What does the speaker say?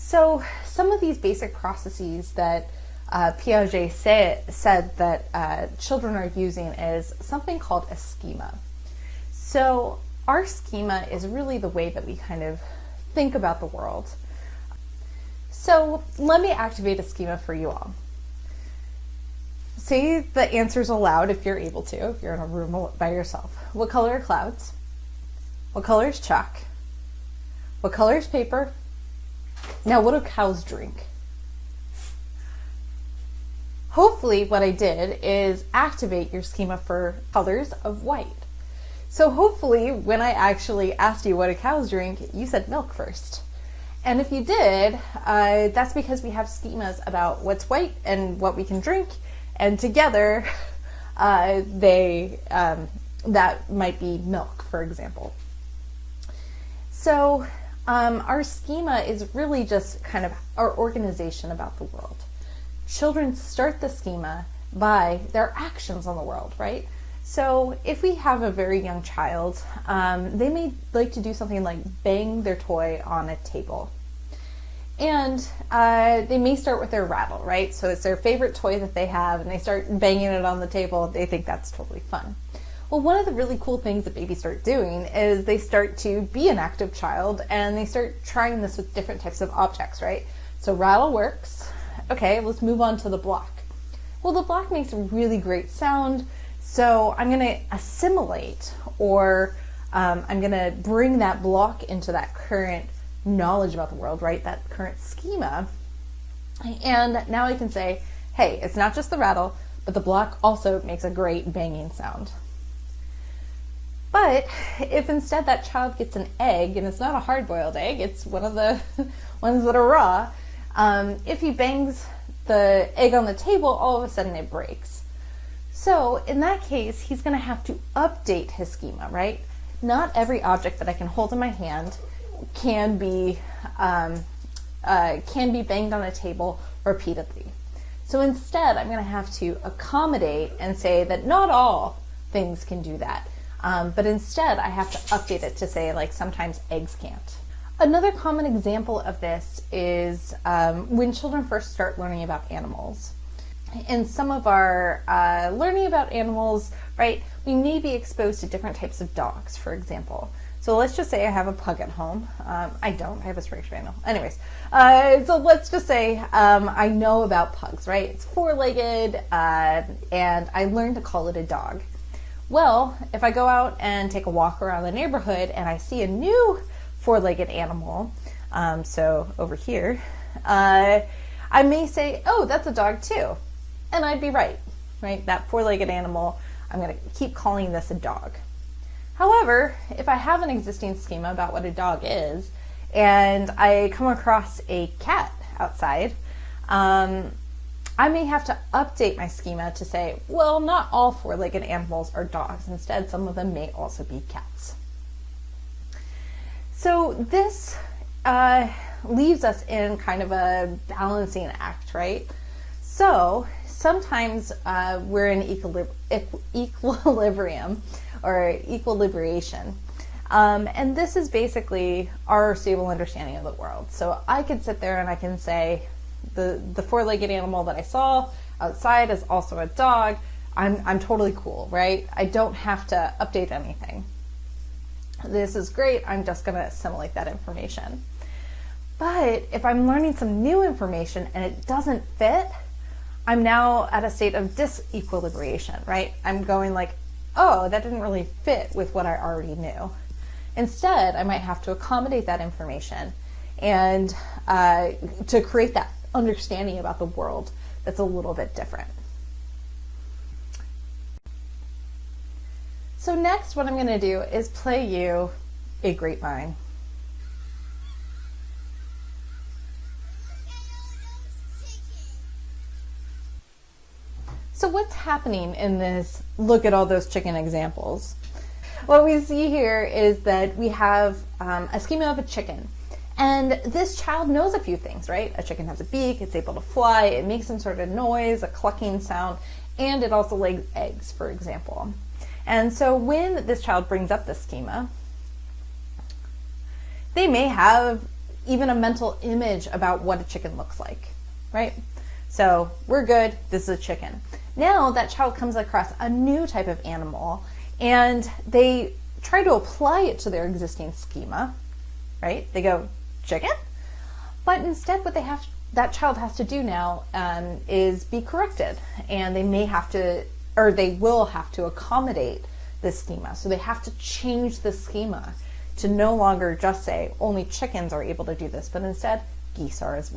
So some of these basic processes that Piaget said that children are using is something called a schema. So our schema is really the way that we kind of think about the world. So let me activate a schema for you all. Say the answers aloud if you're able to, if you're in a room by yourself. What color are clouds? What color is chalk? What color is paper? Now, what do cows drink? Hopefully what I did is activate your schema for colors of white. So hopefully when I actually asked you what do cows drink, you said milk first. And if you did, that's because we have schemas about what's white and what we can drink, and together that might be milk, for example. So our schema is really just kind of our organization about the world. Children start the schema by their actions on the world, right? So if we have a very young child, they may like to do something like bang their toy on a table. And they may start with their rattle, right? So it's their favorite toy that they have, and they start banging it on the table. They think that's totally fun. Well, one of the really cool things that babies start doing is they start to be an active child, and they start trying this with different types of objects, right? So rattle works. Okay, let's move on to the block. Well, the block makes a really great sound, so I'm going to assimilate, or I'm going to bring that block into that current knowledge about the world, right? That current schema. And now I can say, hey, it's not just the rattle, but the block also makes a great banging sound. But if instead that child gets an egg, and it's not a hard-boiled egg, it's one of the ones that are raw, if he bangs the egg on the table, all of a sudden it breaks. So in that case, he's going to have to update his schema, right? Not every object that I can hold in my hand can be banged on a table repeatedly. So instead, I'm going to have to accommodate and say that not all things can do that. But instead, I have to update it to say, like, sometimes eggs can't. Another common example of this is when children first start learning about animals. In some of our learning about animals, right, we may be exposed to different types of dogs, for example. So let's just say I have a pug at home. I don't, I have a Springer Spaniel. Anyways, so let's just say I know about pugs, right? It's four-legged, and I learned to call it a dog. Well, if I go out and take a walk around the neighborhood and I see a new four-legged animal, so over here, I may say, oh, that's a dog too. And I'd be right? That four-legged animal, I'm going to keep calling this a dog. However, if I have an existing schema about what a dog is, and I come across a cat outside, I may have to update my schema to say, well, not all four-legged animals are dogs. Instead, some of them may also be cats. So this leaves us in kind of a balancing act, right? So sometimes we're in equilibrium or equilibration. And this is basically our stable understanding of the world. So I could sit there and I can say, the four-legged animal that I saw outside is also a dog. I'm totally cool, right? I don't have to update anything. This is great. I'm just going to assimilate that information. But if I'm learning some new information and it doesn't fit, I'm now at a state of disequilibration, right? I'm going like, oh, that didn't really fit with what I already knew. Instead, I might have to accommodate that information and to create that understanding about the world that's a little bit different. So next, what I'm going to do is play you a grapevine. So what's happening in this look at all those chicken examples? What we see here is that we have a schema of a chicken. And this child knows a few things, right? A chicken has a beak, it's able to fly, it makes some sort of noise, a clucking sound, and it also lays eggs, for example. And so when this child brings up this schema, they may have even a mental image about what a chicken looks like, right? So we're good, this is a chicken. Now that child comes across a new type of animal and they try to apply it to their existing schema, right? They go, chicken? But instead what that child has to do now is be corrected, and they may have to, or they will have to accommodate this schema. So they have to change the schema to no longer just say only chickens are able to do this, but instead geese are as well.